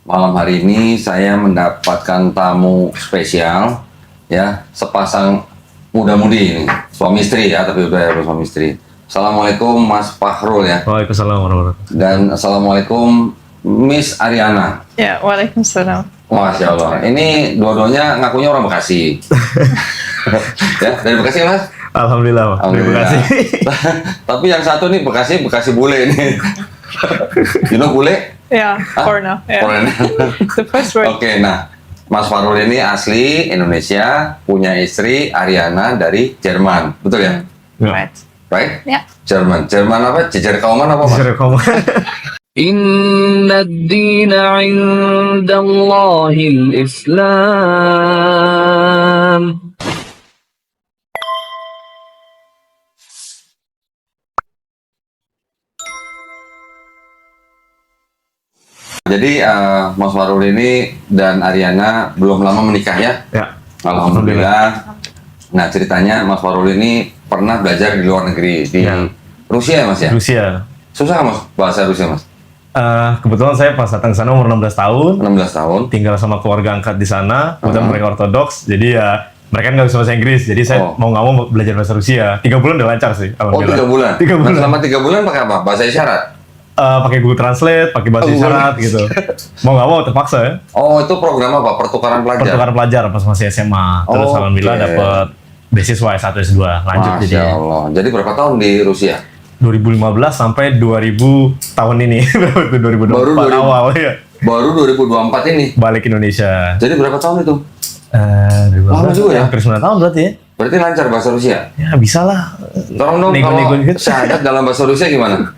malam hari ini saya mendapatkan tamu spesial, ya, sepasang muda-mudi ini, suami istri ya, tapi udah suami istri. Assalamualaikum Mas Fahrul ya. Waalaikumsalam warahmatullahi wabarakatuh. Dan assalamualaikum Miss Ariana. Ya, waalaikumsalam. Masya Allah. Ini dua-duanya ngakunya orang Bekasi. Ya, dari Bekasi Mas? Alhamdulillah, Pak. Terima kasih. Tapi yang satu nih Bekasi bule nih. You know bule? Ya, Corna. Ya. Corna. The first word. Oke, nah Mas Fahrul ini asli Indonesia, punya istri Ariana dari Jerman, betul ya? Ya. Right. Right? Ya. Jerman apa? Jejer kauman apa Mas? Inna ad-dina 'inda Allahil Islam. Jadi Mas Fahrul ini dan Ariana belum lama menikah ya? Ya. Alhamdulillah. Nah ceritanya Mas Fahrul ini pernah belajar di luar negeri di Ya. Rusia ya Mas ya? Rusia. Susah nggak Mas bahasa Rusia Mas? Kebetulan saya pas datang ke sana umur 16 tahun, 16 tahun. tinggal sama keluarga angkat di sana. Kebetulan mereka Ortodoks, jadi ya mereka nggak bisa bahasa Inggris. Jadi saya mau nggak mau belajar bahasa Rusia. 3 bulan udah lancar sih. Oh 3 bulan? 3 bulan. Nah, selama 3 bulan pakai apa? Bahasa isyarat? Pakai Google Translate, pakai bahasa isyarat gitu. Mau nggak mau terpaksa ya. Oh itu program apa? Pertukaran pelajar? Pertukaran pelajar pas masih SMA. Terus Oke. alhamdulillah dapat beasiswa S1 S2 lanjut Masya jadi Allah. Jadi berapa tahun di Rusia? 2015 sampai 2000 tahun ini. Berapa itu 2024 Baru 2000. awal ya. Baru 2024 ini. Balik Indonesia. Jadi berapa tahun itu? 2015 Lama juga ya? hampir 9 tahun berarti ya. Berarti lancar bahasa Rusia? Ya bisa lah. Tolong dong Nego-nego kalau gitu. syahadat dalam bahasa Rusia gimana?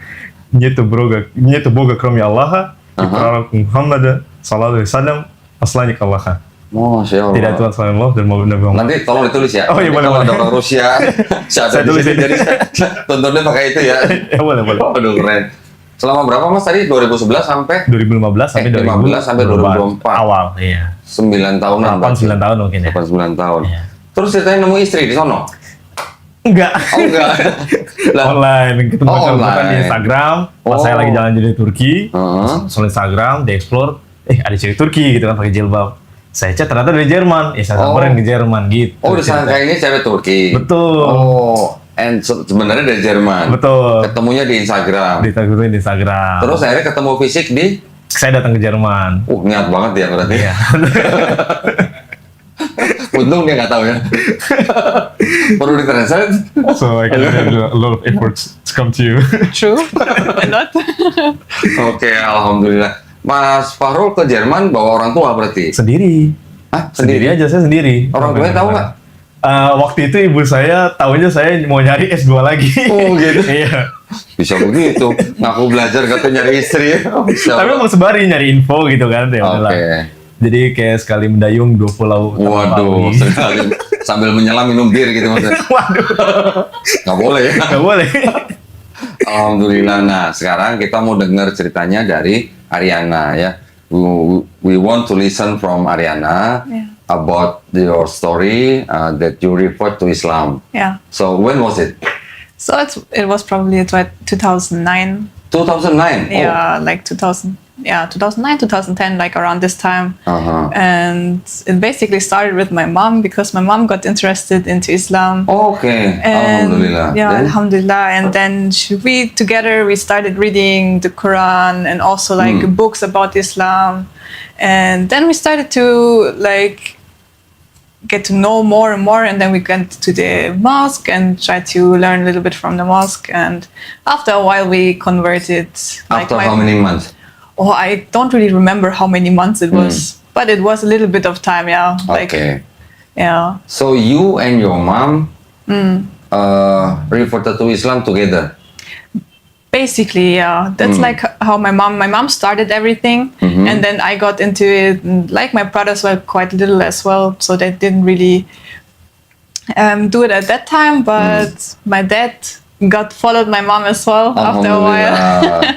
Нету Бога, кроме Аллаха, и пророк Мухаммада, саллаллаху алейхи вассалям, посланник Аллаха. Masya Allah. Tidak Tuhan selain Allah dan Nabi Muhammad. Nanti tolong ditulis ya. Oh, iya, Nanti boleh, kalau boleh. ada orang Rusia, Saya tulis tulis ini. jadi tontonnya pakai itu ya. Ya boleh. Waduh keren. Selama berapa Mas tadi? 2011 sampai 2015 sampai 15 sampai 2024. awal, iya. 9 tahunan. 8-9 tahun mungkin ya. 8-9 tahun. Iya. Terus ceritanya nemu istri di sono? Enggak. Oh enggak. Lah, Online, ketemu Oh, bukan online. di Instagram. Pas Oh. saya lagi jalan di Turki, Heeh. soal Instagram, di explore, ada cewek Turki gitu kan pakai jilbab. Saya chat ternyata dari Jerman, ya saya samperin ke Jerman gitu. Oh, disangka ini cewek Turki. Betul. Oh, and sebenarnya dari Jerman. Betul. Ketemunya di Instagram. Ditakutin di Instagram. Terus akhirnya ketemu fisik di Saya datang ke Jerman. niat banget ya berarti. Iya. Untung dia nggak tahu ya. Perlu ditranslate. So I can do a lot of efforts to come to you. True. Why not? Oke, alhamdulillah. Mas Fahrul ke Jerman bawa orang tua berarti? Sendiri. Hah? Sendiri aja, saya sendiri. Orang tuanya tahu nggak? Waktu itu ibu saya tahunya saya mau nyari S2 lagi. Oh, gitu? Iya. Bisa begitu. Ngaku belajar katanya nyari istri. Bisa. Tapi emang sembari nyari info gitu kan. Ya Oke. udahlah. Jadi kayak sekali mendayung 2 pulau. tanpa Waduh, pawai. sekali sambil menyelam minum bir gitu maksudnya. Waduh. Nggak boleh ya. Nggak boleh. Alhamdulillah. Nah, sekarang kita mau dengar ceritanya dari Ariana ya. We want to listen from Ariana Yeah. about your story that you refer to Islam. Yeah. So when was it? So it was probably 2009. 2009. Yeah, like 2000. Yeah, 2009, 2010, like around this time. Uh-huh. And it basically started with my mom because my mom got interested into Islam. Okay. And Alhamdulillah. yeah, Then? alhamdulillah. And then we together we started reading the Quran and also like books about Islam. And then we started to like get to know more and more. And then we went to the mosque and tried to learn a little bit from the mosque. And after a while, we converted. After how many months? Oh, I don't really remember how many months it was, but it was a little bit of time. Yeah. Like, Okay. yeah. So you and your mom reverted to Islam together. Basically, yeah. That's like how my mom started everything, and then I got into it. And like my brothers were quite little as well, so they didn't really do it at that time. But my dad followed my mom as well after a while.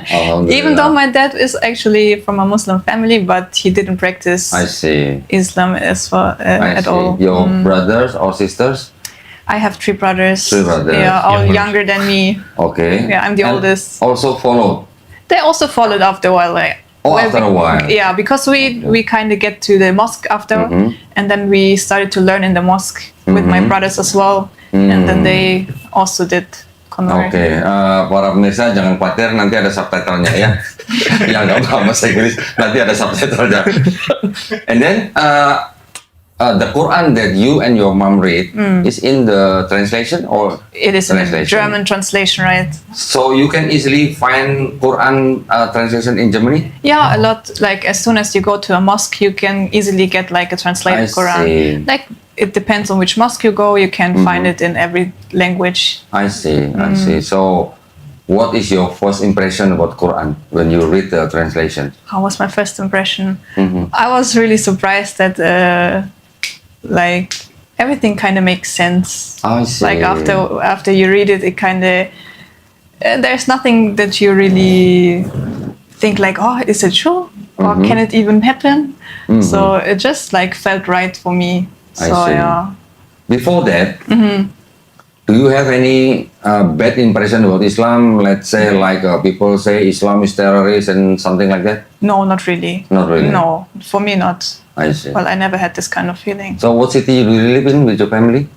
Alhamdulillah. Even though my dad is actually from a Muslim family, but he didn't practice I see. Islam as well I at see. all. Your brothers or sisters? I have 3 brothers. 3 brothers. Yeah, all Younger. younger than me. Okay. Yeah, I'm the And oldest. Also followed. They also followed after a while. Like Oh, Well, after a while. Yeah, because we kind of get to the mosque after, and then we started to learn in the mosque with my brothers as well, and then they also did convert. Oke, para pemirsa jangan khawatir, nanti ada subtitlenya ya. Yang nggak paham bahasa Inggris, nanti ada subtitlenya. And then the Quran that you and your mom read is in the translation or It is in a translation? German translation, right? So you can easily find Quran translation in Germany. Yeah, a lot. Like as soon as you go to a mosque, you can easily get like a translated I Quran. see. Like it depends on which mosque you go. You can find it in every language. I see, I see. So, what is your first impression about Quran when you read the translation? How was my first impression? I was really surprised that like everything kind of makes sense. I see. Like after you read it, it kind of there's nothing that you really think like, oh, is it true or can it even happen? So it just like felt right for me. I So see. yeah. Before that, do you have any bad impression about Islam? Let's say, like people say Islam is terrorist and something like that. No, not really. Not really? No, for me not. I see. Well, I never had this kind of feeling. So, what city do you live in with your family?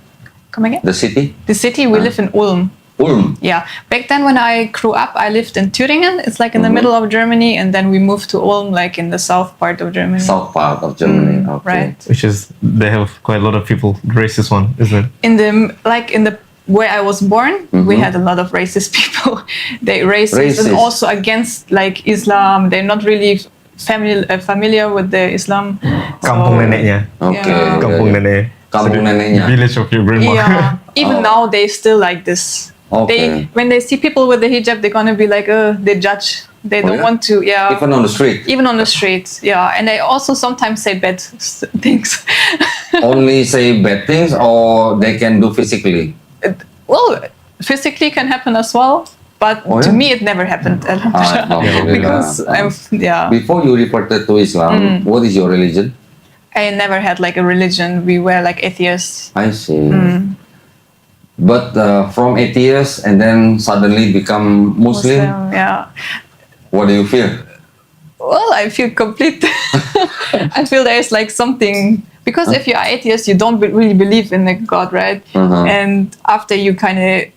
Come again? The city? The city we live in Ulm. Ulm. Yeah. Back then when I grew up, I lived in Thüringen. It's like in the middle of Germany, and then we moved to Ulm, like in the south part of Germany. South part of Germany. Okay. Right. Which is, they have quite a lot of people, the racist one, isn't it? In the where I was born, we had a lot of racist people. They racist and Racist. also against like Islam. They're not really familiar with the Islam. Kampung neneknya. Okay. Yeah. Kampung nenek. Kampung neneknya. Village of your grandma. Yeah. Even now they still like this. Okay. When they see people with the hijab, they're gonna be like, they judge. They don't yeah? want to. Yeah. Even on the street. Even on the streets, yeah, and they also sometimes say bad things. Only say bad things, or they can do physically. Well, physically can happen as well, but Oh, to yeah? me it never happened. Alhamdulillah. Because Before you reverted to Islam, what is your religion? I never had like a religion. We were like atheists. I see. But from atheist and then suddenly become Muslim, Yeah. what do you feel? Well, I feel complete. I feel there's like something because if you are atheist, you don't really believe in a God, right? And after you kind of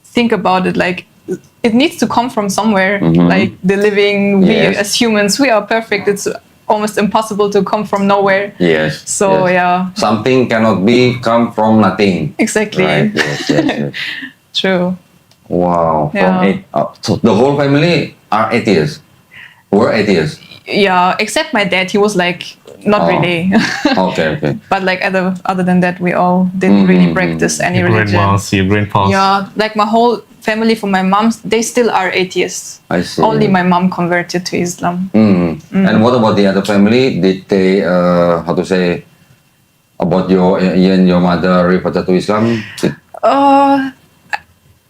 think about it, like it needs to come from somewhere. Like the living, we Yes. as humans, we are perfect. It's almost impossible to come from nowhere. Yes. So yes. yeah, Something cannot be come from nothing. exactly. Right? Yes, yes, yes. True. Wow. Yeah. So the whole family are atheists. Were atheists. Yeah, except my dad. He was like not Oh. really. Okay, okay. But like other than that, we all didn't really practice any Your religion. grandmas, your grandpas. Yeah, like my whole family from my mom, they still are atheists. I see. Only my mom converted to Islam. And what about the other family? Did they, how to say, about you and your mother reverted to Islam?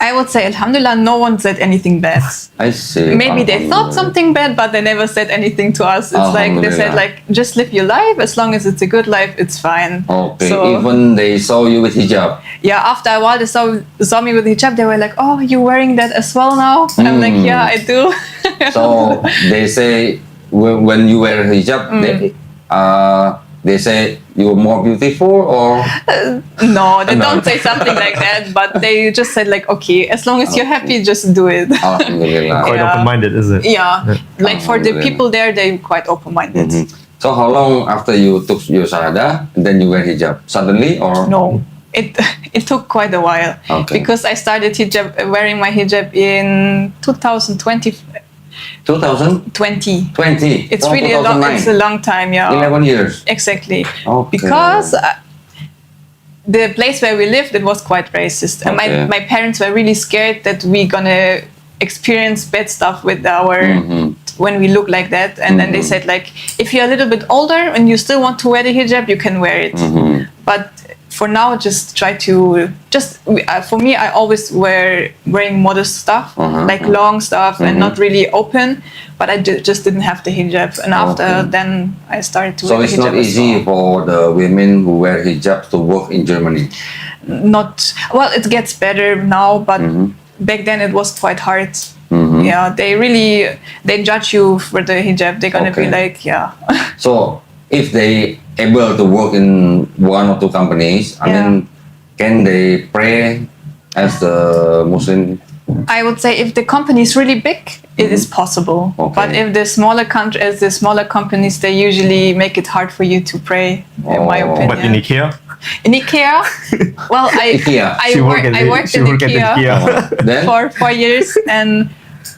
I would say, Alhamdulillah, no one said anything bad. I see. Maybe they thought Alhamdulillah. something bad, but they never said anything to us. It's like they said, Alhamdulillah. like just live your life. As long as it's a good life, it's fine. Okay, So, even they saw you with hijab. yeah, after a while, they saw me with hijab. They were like, "Oh, you wearing that as well now?" I'm like, "Yeah, I do." So they say when you wear hijab, they say you're more beautiful, or No, they don't say something like that, but they just said like, okay, as long as you're happy, just do it. Alhamdulillah. Quite Yeah. open-minded, is it? Yeah, like for the Alhamdulillah. people there, they're quite open-minded. So how long after you took your shahada, then you wear hijab? Suddenly, or No, it took quite a while Okay. because I started wearing my hijab in 2020. 2020? It's From really 2009. it's a long time, yeah. 11 years. Exactly. Okay. Because the place where we lived, it was quite racist. And Okay. my parents were really scared that we're gonna experience bad stuff with our when we look like that. And then they said like, if you're a little bit older and you still want to wear the hijab, you can wear it. But for now, just try to for me, I always wearing modest stuff, like long stuff and not really open. But I just didn't have the hijab, and after then I started to So wear it's the hijab. not as easy well. for the women who wear hijab to work in Germany. Not well. It gets better now, but back then it was quite hard. Yeah, they judge you for the hijab. They're gonna be Okay. like, yeah. So if they able to work in one or two companies, I mean, can they pray as the Muslim? I would say if the company is really big, it is possible. Okay. But if the smaller companies, they usually make it hard for you to pray. In my Oh. opinion. But in IKEA, In IKEA, well, IKEA. I worked in IKEA Then for 4 years, and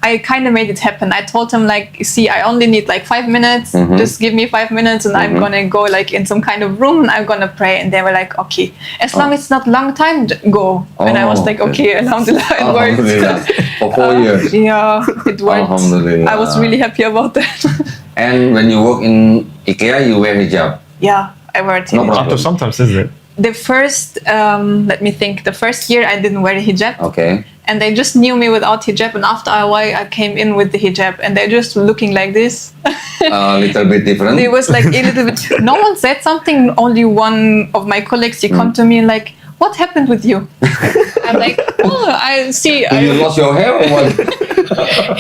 I kind of made it happen. I told him like, see, I only need like 5 minutes. Just give me 5 minutes, and I'm gonna go like in some kind of room, and I'm gonna pray. And they were like, okay, as long as it's not long time, go. And I was Oh, like, okay. okay, alhamdulillah, it Alhamdulillah, worked. for 4 years. Yeah, it worked. Alhamdulillah. I was really happy about that. And when you work in IKEA, you wear hijab. Yeah, I worked. No in problem. up to sometimes, isn't it? The first, let me think. The first year I didn't wear a hijab. Okay. And they just knew me without hijab, and after a while I came in with the hijab, and they're just looking like this. A little bit different. It was like a little bit. No one said something. Only one of my colleagues, he come to me and like, "What happened with you?" I'm like, "Oh, I see." Do you lost your hair or what?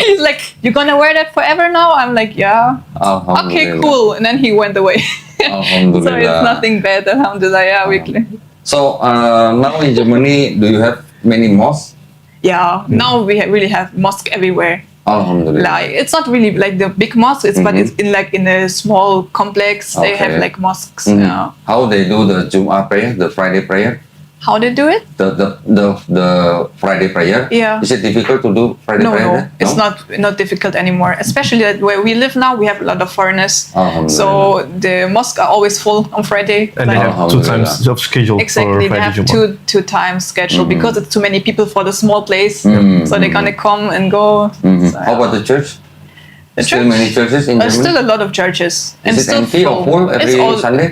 He's like, "You're gonna wear that forever now?" I'm like, "Yeah." Okay, Alhamdulillah. cool. And then he went away. So Alhamdulillah. it's nothing bad. Alhamdulillah. Yeah, weekly. So now in Germany, do you have many mosques? Yeah. Now we really have mosque everywhere. Alhamdulillah. Like it's not really like the big mosques, but it's in a small complex. They have Okay. like mosques. Mhm. Yeah. How they do the Jum'ah prayer, the Friday prayer? How they do it? The Friday prayer? Yeah. Is it difficult to do Friday No, prayer? no, there? it's not difficult anymore. Especially that where we live now, we have a lot of foreigners. Alhamdulillah. So the mosques are always full on Friday. And they Like, have 2 times Alhamdulillah. of schedule exactly, for they Friday have Jummah. two times scheduled because it's too many people for the small place. Mm. So they're gonna come and go. Mhm. So, How about the church? The Still church? many churches in Germany? Still a lot of churches. And Is it still empty or full every It's all, Sunday?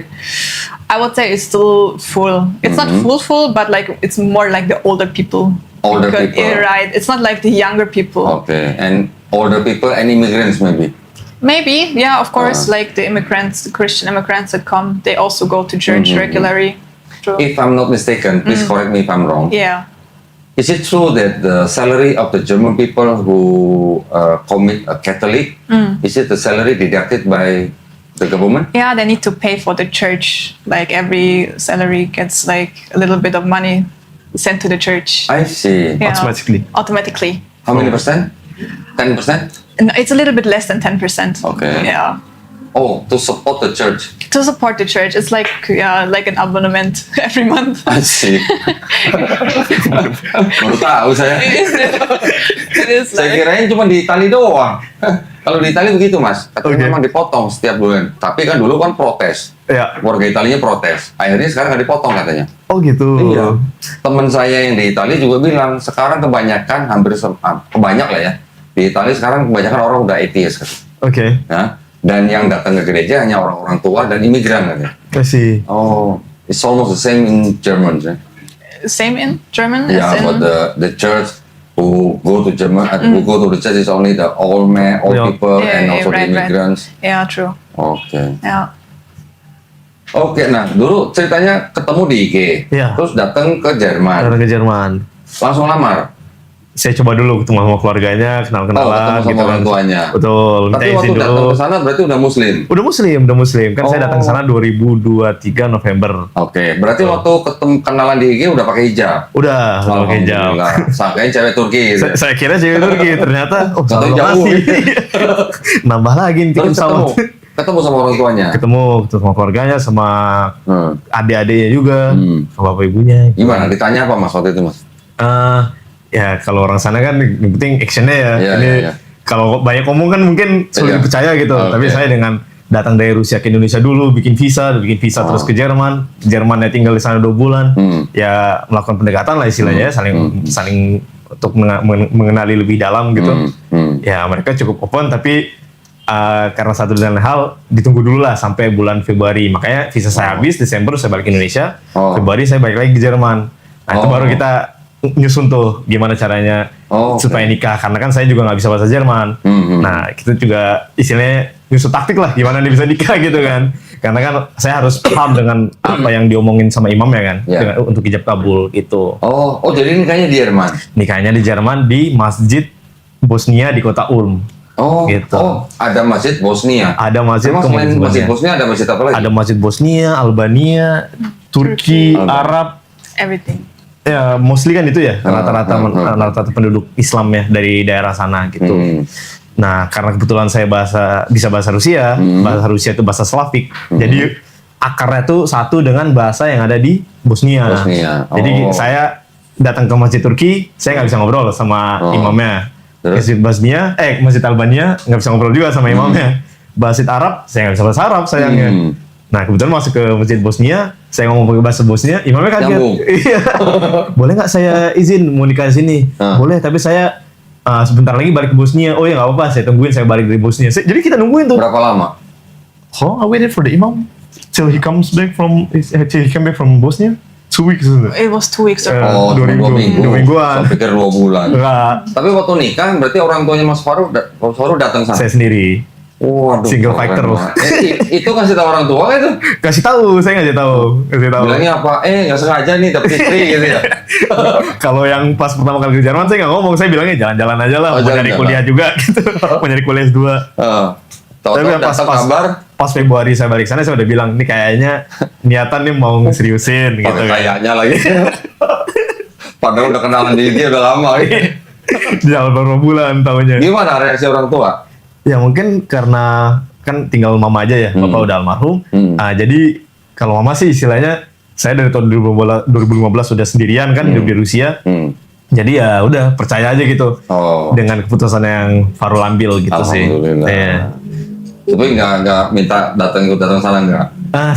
I would say it's still full. It's not full, but like it's more like the older people. Older people. Yeah, right. It's not like the younger people. Okay, and older people and immigrants maybe. Maybe, yeah, of course. Uh-huh. Like the immigrants, the Christian immigrants that come, they also go to church regularly. True. If I'm not mistaken, please correct me if I'm wrong. Yeah. Is it true that the salary of the German people who commit a Catholic, is it the salary deducted by the government? Yeah, they need to pay for the church. Like every salary gets like a little bit of money sent to the church. I see. Yeah. Automatically. Automatically. How many percent? 10%? No, it's a little bit less than 10%. Okay. Yeah. Oh, to support the church. To support the church, it's like an abonnement every month. I see. Baru tahu saya. It is Saya like kirain cuma di Itali doang. Kalau di Itali begitu mas, katanya Oke. memang dipotong setiap bulan. Tapi kan dulu kan protes. Ya. Warga Italinya protes. Akhirnya sekarang nggak dipotong katanya. Oh gitu. Iya. Teman saya yang di Italia juga bilang sekarang kebanyakan kebanyak lah ya. Di Italia sekarang kebanyakan orang udah atheist katanya. Oke. Ya. Dan yang datang ke gereja hanya orang-orang tua dan imigran katanya. I see. Oh, it's almost the same in German. Ya. same in German. Yeah, as in, but the church who go to German, who go to the church is only the old men, old Yeah. people, Yeah, and yeah, also right, the right. immigrants. Yeah, true. Oke. Yeah. Oke, nah dulu ceritanya ketemu di IG, Iya. terus datang ke Jerman, Orang ke Jerman. langsung lamar. Saya coba dulu ketemu sama keluarganya, kenal-kenalan ketemu sama gitu orang kan. tuanya. Betul, minta Tapi izin waktu datang dulu. ke sana berarti udah Muslim. Udah muslim. Kan saya Oh. datang ke sana 2023 November. Oke, berarti waktu ketemu kenalan di IG udah pakai hijab. Udah, pakai hijab. Alhamdulillah. Sangkain cewek Turki. Gitu. Saya kira cewek Turki, ternyata Katanya salah jauh. lokasi. Nambah lagi nih tiket Terus ketemu, pesawat. ketemu sama orang tuanya. Ketemu sama keluarganya, sama Hmm. adik-adiknya juga, sama bapak ibunya. Gimana? Ditanya apa mas waktu itu mas? Ya kalau orang sana kan yang penting actionnya ya. Iya, Ini iya. kalau banyak ngomong kan mungkin sulit Iya. dipercaya gitu. Oke. Tapi saya dengan datang dari Rusia ke Indonesia dulu, bikin visa terus ke Jerman. Jermannya tinggal di sana 2 bulan. Ya melakukan pendekatan lah istilahnya, saling untuk mengenali lebih dalam gitu. Ya mereka cukup open tapi karena satu dan lain hal ditunggu dulu lah sampai bulan Februari. Makanya visa saya habis Desember saya balik ke Indonesia. Oh. Februari saya balik lagi ke Jerman. Nah itu Oh. baru kita nyusun tuh gimana caranya Oh, oke. supaya nikah karena kan saya juga nggak bisa bahasa Jerman. Nah kita juga istilahnya nyusun taktik lah gimana dia bisa nikah gitu kan. Karena kan saya harus paham dengan apa yang diomongin sama imam ya kan Ya. dengan, untuk ijab kabul gitu. Oh jadi nikahnya di Jerman. Nikahnya di Jerman di Masjid Bosnia di kota Ulm. Oh, Gitu. oh, ada masjid Bosnia. Ada masjid Emang selain komunitas masjid Bosnia. Bosnia ada masjid apa lagi? Ada masjid Bosnia, Albania, Turki, Albania. Arab. Everything. Ya, mostly kan itu ya rata-rata ah. penduduk Islam ya dari daerah sana gitu. Hmm. Nah, karena kebetulan saya bisa bahasa Rusia, bahasa Rusia itu bahasa Slavik. Jadi akarnya tuh satu dengan bahasa yang ada di Bosnia. Bosnia. Jadi Oh. saya datang ke Masjid Turki, saya nggak bisa ngobrol sama imamnya. Terus? Masjid Bosnia, Masjid Albania nggak bisa ngobrol juga sama imamnya. Masjid Arab, saya nggak bisa bahasa Arab sayangnya. Nah, kebetulan masuk ke Masjid Bosnia, saya ngomong pakai bahasa Bosnia, imamnya kaget. Nyambung. Iya. Boleh nggak saya izin mau nikah di sini? Boleh, tapi saya sebentar lagi balik ke Bosnia. Oh ya nggak apa-apa, saya tungguin saya balik dari Bosnia. Jadi kita nungguin tuh. Berapa lama? So I waited for the imam till he came back from Bosnia. 2 weeks isn't it? It was 2 weeks ago. Oh, 2 minggu. dua mingguan. Saya pikir 2 bulan. Enggak, Tapi waktu nikah berarti orang tuanya Mas Faru datang sana. saya sendiri. Waduh, Single keren factor loh. banget. Itu kasih tahu orang tua itu. Kasih tahu, saya nggak tahu. Bilangnya apa? Nggak sengaja nih dapet istri gitu ya. Kalau yang pas pertama kali ke Jerman saya nggak ngomong, saya bilangnya jalan-jalan aja lah, Oh, mau nyari jalan-jalan. kuliah juga gitu, mau nyari kuliah S2. Tahu-tahu Tapi datang kabar. pas Februari saya balik sana saya udah bilang nih kayaknya niatan nih mau seriusin gitu Pakai kan. kayaknya lagi. Padahal udah kenalan di dia udah lama. Jalan beberapa bulan tahunya. Gimana reaksi orang tua? Ya mungkin karena kan tinggal mama aja ya, bapak udah almarhum. Jadi kalau mama sih istilahnya saya dari tahun 2015 sudah sendirian kan hidup di Rusia. Jadi ya udah percaya aja gitu Oh. dengan keputusan yang Farul ambil gitu sih. Alhamdulillah. Iya. Tapi nggak minta ikut datang sana nggak?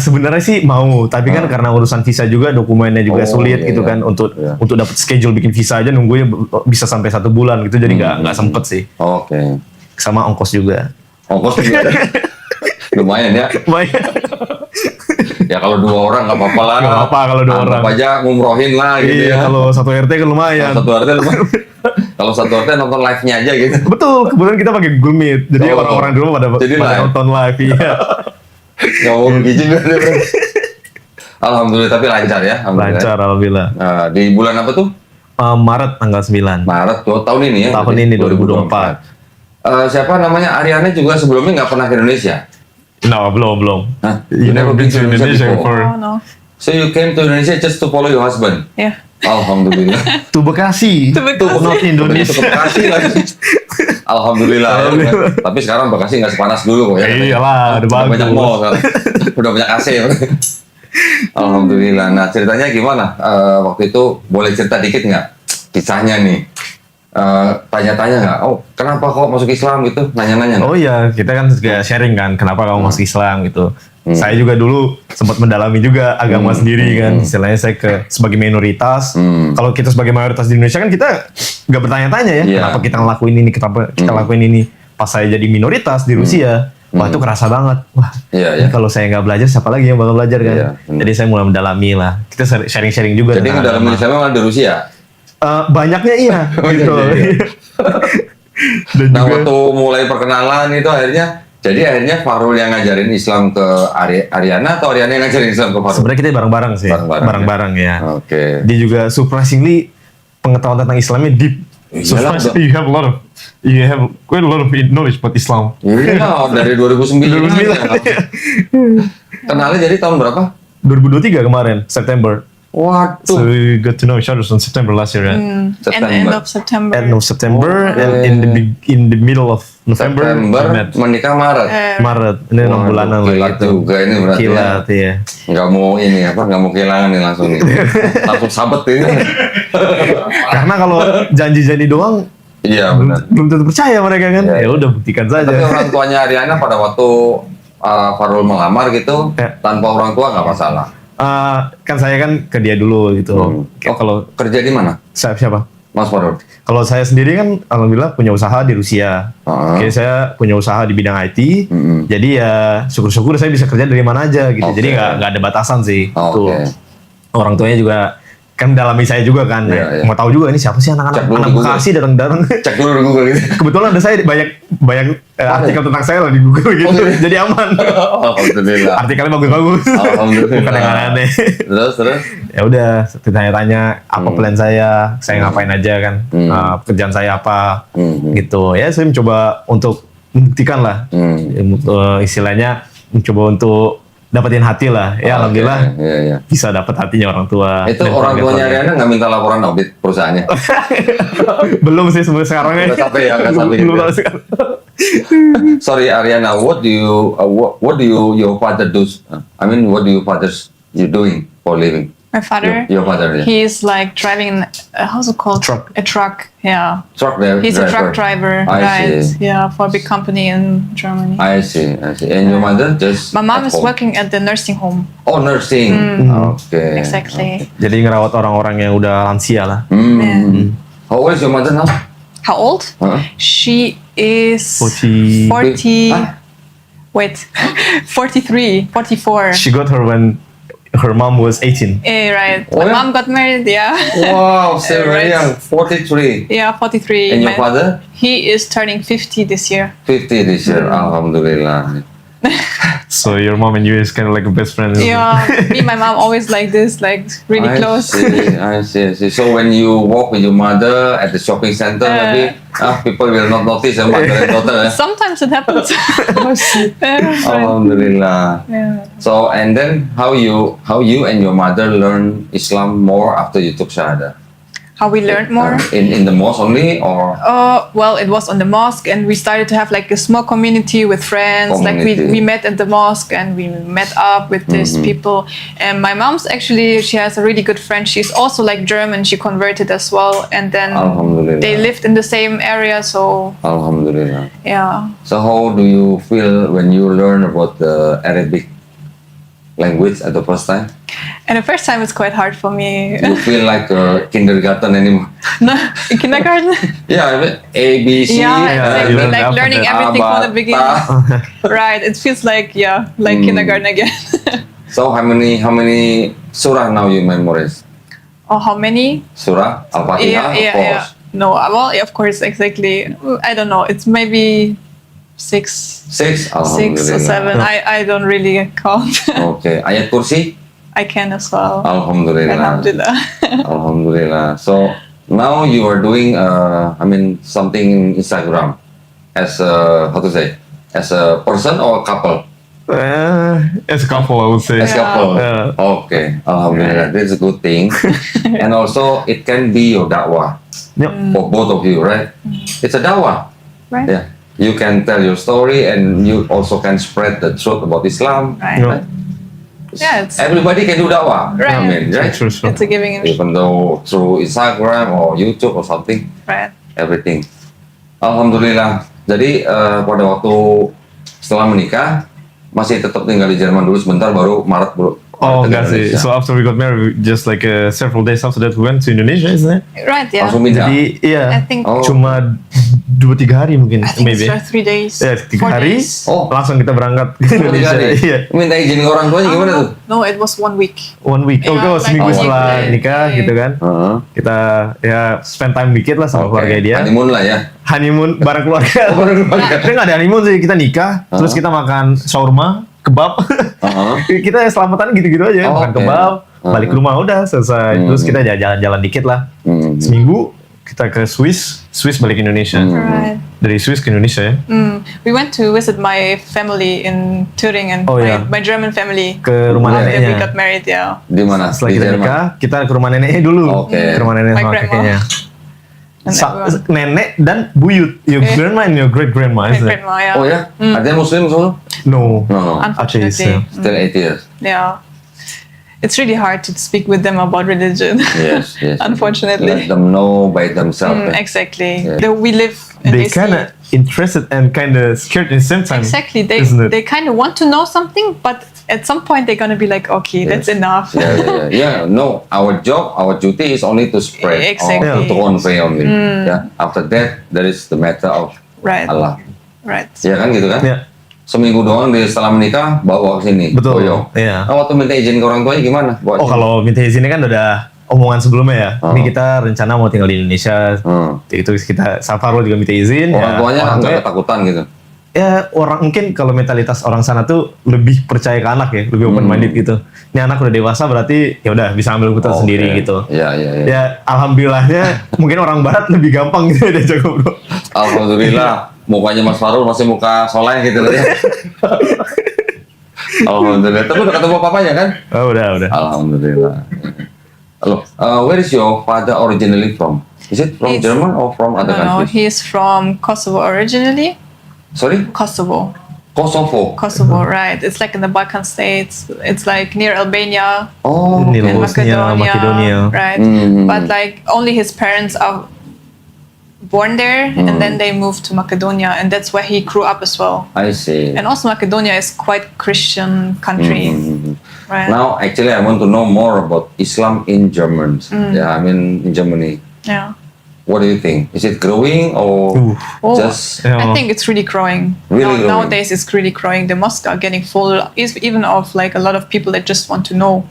Sebenarnya sih mau, tapi kan karena urusan visa juga dokumennya juga Oh, sulit iya, gitu iya. kan untuk Iya. dapat schedule bikin visa aja nunggunya bisa sampai 1 bulan gitu jadi nggak sempet sih. Oke. Sama ongkos juga. Ongkos juga ada. Lumayan ya. Ya kalau 2 orang nggak apa-apa lah. Nggak apa-apa kalau 2 Anggap orang. aja ngumrohin lah gitu Iya, ya. kalau satu RT kan lumayan. Satu RT lumayan. Kalau satu RT nonton live-nya aja gitu. Betul, kebetulan kita pakai Google Meet. Jadi Oh. orang-orang dulu pada Jadi live. nonton live, iya. Nggak mau rugi juga deh, bro. Alhamdulillah, tapi lancar ya. Alhamdulillah. Lancar, alhamdulillah. Nah, di bulan apa tuh? Maret tanggal 9. Maret tahun ini ya? Tahun berarti? ini, 2024. Siapa namanya Ariana juga sebelumnya nggak pernah ke Indonesia? No, belum. Hah? You never been to Indonesia before? Oh no. So you came to Indonesia just to follow your husband? Yeah. Alhamdulillah. To Bekasi. To Bekasi. Not Indonesia. Itu ke Bekasi lagi. Alhamdulillah. Ya. Tapi sekarang Bekasi nggak sepanas dulu kok ya. Iyalah, udah bagus. banyak mall sekarang. Udah banyak AC. Alhamdulillah. Nah ceritanya gimana? Waktu itu boleh cerita dikit nggak? Kisahnya nih. Tanya-tanya nggak? Oh kenapa kok masuk Islam gitu? Nanya-nanya nggak? Oh iya, kita kan juga sharing kan, kenapa kamu masuk Islam gitu. Saya juga dulu sempat mendalami juga agama sendiri kan, istilahnya saya sebagai minoritas. Kalau kita sebagai mayoritas di Indonesia kan kita nggak bertanya-tanya ya, Iya. kenapa kita ngelakuin ini, kenapa kita lakuin ini. Pas saya jadi minoritas di Rusia, wah itu kerasa banget. Wah, Iya, ini iya. kalau saya nggak belajar, siapa lagi yang bakal belajar kan? Iya, benar. Jadi saya mulai mendalami lah. Kita sharing-sharing juga Jadi tentang dalam agama. Islam malah di Rusia. Banyaknya iya, Oh, gitu. iya. Dan Nah juga waktu mulai perkenalan itu akhirnya Farul yang ngajarin Islam ke Ariana atau Ariana yang ngajarin Islam ke Farul? sebenarnya kita bareng-barang sih, Bareng-bareng ya. Oke. Dia juga surprisingly pengetahuan tentang Islamnya deep. Iyalah, Surprisingly, you have quite a lot of knowledge about Islam. Iya, dari 2009. 2009. aja. Kenalnya jadi tahun berapa? 2023 kemarin, September. So Waduh. we got to know each other on September last year, right? And September. end of September. End of September Oh, and in the middle of November, September, we met. menikah Maret. Maret. Ini 6 Waduh, bulanan kilat lah gitu. juga ini berarti ya. Kilat ya. Nggak mau kehilangan nih langsung nih. Langsung sabet ini. Karena kalau janji-janji doang Iya benar. belum tentu percaya mereka kan. Iya, Ya udah buktikan saja. Tapi orang tuanya Ariana pada waktu Farul melamar gitu, Ya. tanpa orang tua nggak masalah. Kan saya kan ke dia dulu gitu. Oh, Kalau kerja di mana, siapa? Mas Farul? Kalau saya sendiri kan alhamdulillah punya usaha di Rusia. Oke, saya punya usaha di bidang IT. Jadi ya syukur-syukur saya bisa kerja dari mana aja gitu. Oke. Jadi nggak ada batasan sih. Oke. Tuh. Orang tuanya juga kan dalami saya juga kan. Iya, iya. Mau tahu juga ini siapa sih Cek anak-anak dulu anak di Google. Bekasi datang-datang. Cek dulu di Google gitu. Kebetulan ada saya banyak artikel tentang saya lah di Google gitu. Oh, iya. Jadi aman. Alhamdulillah. Artikelnya bagus-bagus. Alhamdulillah. Bukan yang aneh-aneh. Terus. Ya udah, ditanya-tanya apa plan saya ngapain aja kan, pekerjaan saya apa, gitu. Ya saya mencoba untuk membuktikan lah, istilahnya mencoba untuk dapetin hati lah. Ya alhamdulillah Iya. bisa dapet hatinya orang tua. Itu dan orang tuanya keluarga. Riana nggak minta laporan audit perusahaannya? Belum sih sekarang ya. Nggak sampai ya, nggak sampai Belum gitu. tahu sekarang. Sorry Ariana, what do you your father do? I mean, what do your fathers you doing for living? My father, Your father, yeah. he's like driving, how's it called? Truck. A truck, yeah. Truck driver. He's a truck driver, I right? see. Yeah, for a big company in Germany. I see. And your mother just My mom at is home? working at the nursing home. Oh, nursing. Okay. Exactly. Jadi ngerawat orang-orang yang udah lansia lah. Yeah. How old is your mother now? How old? Huh? She is 40. 40. Huh? Wait, 43, 44. She got her when her mom was 18. Right. Oh, My yeah? mom got married, yeah. Wow, still very Right. young. 43. Yeah, 43. And your My- father? He is turning 50 this year. 50 this year. Alhamdulillah. So your mom and you is kind of like a best friend. Yeah, me and my mom always like this, like really I close. see. So when you walk with your mother at the shopping center, maybe people will not notice your mother and daughter. Sometimes it happens. Yeah, Alhamdulillah. yeah. So and then how you and your mother learn Islam more after you took Shahada? How we learned more? In the mosque only or Well, it was on the mosque, and we started to have like a small community with friends. Like Community. we met at the mosque, and we met up with these people. And my mom's actually, she has a really good friend. She's also like German. She converted as well, and then Alhamdulillah. they lived in the same area. So Alhamdulillah. yeah, So how do you feel when you learn about the Arabic language at the first time? and the first time it's quite hard for me. You feel like kindergarten anymore? No, in kindergarten. Yeah, I mean, A, B, C. Yeah, exactly. you learn Like the learning alphabet. everything from the beginning. Abata. Right. It feels like like kindergarten again. So how many surah now you memorize? Oh, how many? Surah Al-Fatihah, of course. No, well, yeah, of course, exactly. I don't know. It's maybe six Six? or seven. I don't really count. Okay. Ayat kursi? I can as well. Alhamdulillah. Alhamdulillah. Alhamdulillah. So now you are doing, something in Instagram as as a person or a couple? As a couple, I would say. As a Yeah. couple. Yeah. Okay. Alhamdulillah. That's a good thing. And also it can be your dakwah Yep. for both of you, right? It's a dakwah. Right. Yeah. You can tell your story and you also can spread the truth about Islam. Right. Yeah. Yeah, it's Everybody can do dakwah. Right. I mean, right? True. it's a giving and Even though through Instagram or YouTube or something, right. everything. Alhamdulillah. Jadi pada waktu setelah menikah masih tetap tinggal di Jerman dulu sebentar baru Maret bro. Oh, ke enggak sih. Indonesia. So after we got married, just like several days after that, we went to Indonesia, isn't it? Right. Yeah. Langsung pindah. Jadi, I iya. think. Oh. Cuma 2-3 hari mungkin, I think maybe. it's 3 days. Ya, 3 4 hari, days. Oh. langsung kita berangkat ke Indonesia. Jadi, Iya. minta izin ke orang tuanya gimana tuh? No, it was 1 week. 1 week. Oh, Yeah, oh, like seminggu one setelah week. nikah Yeah. gitu kan. Heeh. Kita ya spend time dikit lah sama Oke. keluarga dia. Honeymoon lah ya. Honeymoon bareng keluarga. bareng keluarga. Kita nggak ada honeymoon sih, kita nikah, terus kita makan shawarma, kebab. Kita selamatan gitu-gitu aja, Oh, makan oke. kebab, balik ke rumah udah selesai. Terus kita jalan-jalan dikit lah. Seminggu kita ke Swiss balik Indonesia. Right. Dari Swiss ke Indonesia ya. We went to visit my family in Thüringen. Oh, yeah. My German family. Ke rumah After we neneknya. got married, yeah. Di mana? Setelah Di kita Jerman. nikah, kita ke rumah neneknya dulu. Oke. Ke rumah nenek My sama grandma. kakeknya. And everyone. Nenek dan buyut, your Eh. grandma and your great grandma, My is it? grandma, yeah. Oh ya? Artinya Muslim semua? No. No. Atheist, Unfortunately. yeah. Still 8 years. Yeah. It's really hard to speak with them about religion. Yes. Let Unfortunately. them know by themselves. Exactly. Yeah. We live and They see- kind of interested and kind of scared in the same time. Exactly. isn't it? They kind of want to know something, but at some point they're gonna be like, okay, that's enough. Yeah. No, our job, our duty is only to spread Exactly. or to convey only. Yeah. After that, there is the matter of Right. Allah. Right. Ya kan gitu kan? Ya, Seminggu doang setelah menikah bawa ke sini. betul. Boyong. Iya. Nah, waktu minta izin ke orang tuanya gimana? Bawa Oh, sini? kalau minta izinnya kan udah omongan sebelumnya ya. Ini kita rencana mau tinggal di Indonesia. Itu kita Safarul juga minta izin. Orang tuanya orang nggak tuanya- ketakutan gitu. Ya orang mungkin kalau mentalitas orang sana tuh lebih percaya ke anak ya, lebih open minded gitu. Ini anak udah dewasa berarti ya udah bisa ambil keputusan sendiri gitu. Iya. Ya alhamdulillahnya mungkin orang barat lebih gampang gitu ya diajak ngobrol. Alhamdulillah, mukanya Mas Farul masih muka soleh gitu ya. Alhamdulillah. Tapi udah ketemu papanya kan? Oh, udah. Alhamdulillah. Look, where is your father originally from? Is it from He's- German or from other No, countries? he's from Kosovo originally. Sorry? Kosovo, Kosovo. right? It's like in the Balkan states. It's like near Albania Oh, Ini and loh. Bosnia, Macedonia. right? Mm. But like only his parents are born there, and then they moved to Macedonia, and that's where he grew up as well. I see. And also Macedonia is quite Christian country, right? Now, actually, I want to know more about Islam in German. Yeah, I mean in Germany. Yeah. What do you think? Is it growing or Oh, just? Yeah. I think it's really growing. Really growing. Nowadays, it's really growing. The mosques are getting full, even of like a lot of people that just want to know,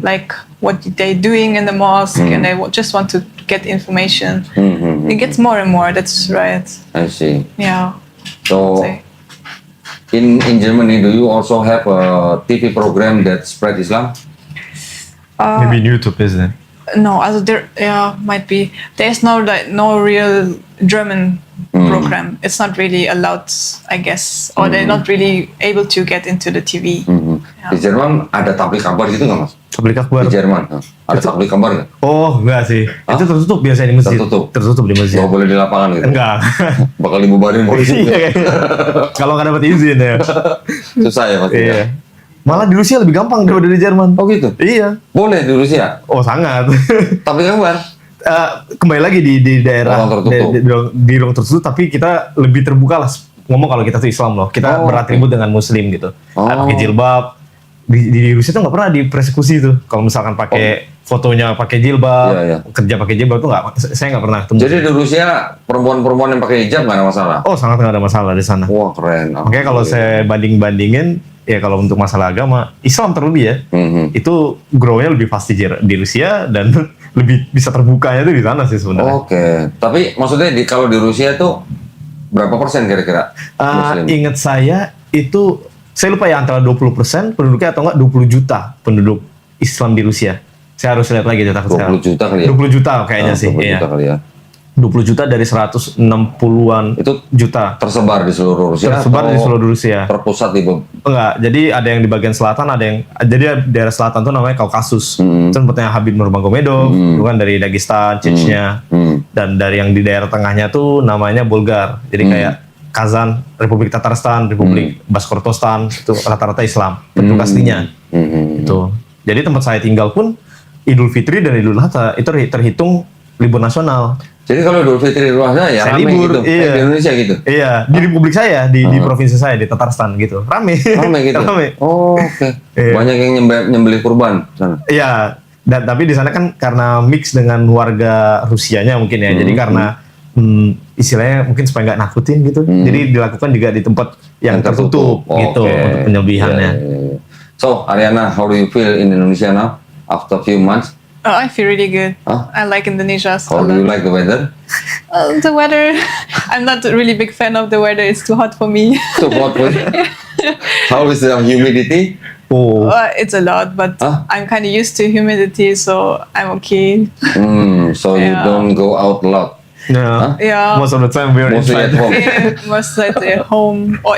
like what they're doing in the mosque, and they just want to get information. It gets more and more. That's right. I see. Yeah. So, Say. in Germany, do you also have a TV program that spread Islam? Maybe in YouTube, isn't it? No, also there, yeah, might be. There's no real German program. It's not really allowed, I guess, or they're not really able to get into the TV. Di Jerman ada tablik kabar gitu nggak mas? Tablik akbar. Di Jerman ada tablik kabar nggak? Oh, enggak sih. Itu tertutup biasanya di masjid. Tertutup. di masjid. Nggak boleh di lapangan gitu? Enggak. Bakal dibubarin polisi. Kalau nggak dapat izin ya. Susah ya pasti. Iya. Malah di Rusia lebih gampang daripada di Jerman. Oh gitu? Iya. Boleh di Rusia? Oh sangat. Tablik kabar? Kembali lagi di daerah Ruang tertutup. di ruang tertutup, tapi kita lebih terbuka lah ngomong kalau kita tuh Islam loh. Kita Oh, beratribut dengan Muslim gitu. Oh. Pakai jilbab. Di Rusia tuh nggak pernah dipersekusi tuh. Kalau misalkan pakai fotonya pakai jilbab, Iya. kerja pakai jilbab tuh nggak. Saya nggak pernah ketemu. Jadi di Rusia perempuan-perempuan yang pakai hijab nggak ada masalah? Oh sangat nggak ada masalah di sana. Wah keren. Makanya kalau saya bandingin, ya kalau untuk masalah agama, Islam terlebih ya, itu grow-nya lebih pasti di Rusia dan lebih bisa terbukanya tuh di sana sih sebenarnya. Oke. Tapi maksudnya kalau di Rusia tuh berapa persen kira-kira Muslim? Ingat saya itu, saya lupa ya antara 20% penduduknya atau enggak 20 juta penduduk Islam di Rusia. Saya harus lihat lagi data 20 juta kali ya? 20 juta kayaknya sih. 20 Iya. juta kali ya. 20 juta dari 160-an Itu juta. tersebar di seluruh Rusia? Tersebar di atau seluruh Rusia. Terpusat di Enggak, jadi ada yang di bagian selatan, ada yang jadi daerah selatan tuh namanya Kaukasus. Itu tempatnya Habib Nurmagomedov, itu kan dari Dagestan, Chechnya, dan dari yang di daerah tengahnya tuh namanya Bulgar. Jadi kayak Kazan, Republik Tatarstan, Republik Bashkortostan, itu rata-rata Islam. Penduduk aslinya. Itu. Jadi tempat saya tinggal pun Idul Fitri dan Idul Adha itu terhitung libur nasional. Jadi kalau Idul Fitri Ramadan ya Saya rame libur, gitu. iya. Kayak di Indonesia gitu. Iya, di Republik saya, di provinsi saya, di Tatarstan gitu. Rame. Rame gitu. Rame. Oh, oke. Iya. Banyak yang nyembelih kurban sana. Iya, dan tapi di sana kan karena mix dengan warga Rusianya mungkin ya. Jadi karena istilahnya mungkin supaya nggak nakutin gitu. Jadi dilakukan juga di tempat yang tertutup gitu Oke. untuk penyembelihannya. Iya. So, Ariana, how do you feel in Indonesia now after few months? Oh, I feel really good. Huh? I like Indonesia. So How do you like the weather? The weather, I'm not a really big fan of the weather. It's too hot for me. So what way? How is the humidity? Oh, It's a lot, but Huh? I'm kind of used to humidity, so I'm okay. So you Yeah. don't go out a lot. yeah. Yeah. Most of the time we're Mostly at inside. home. Most at home or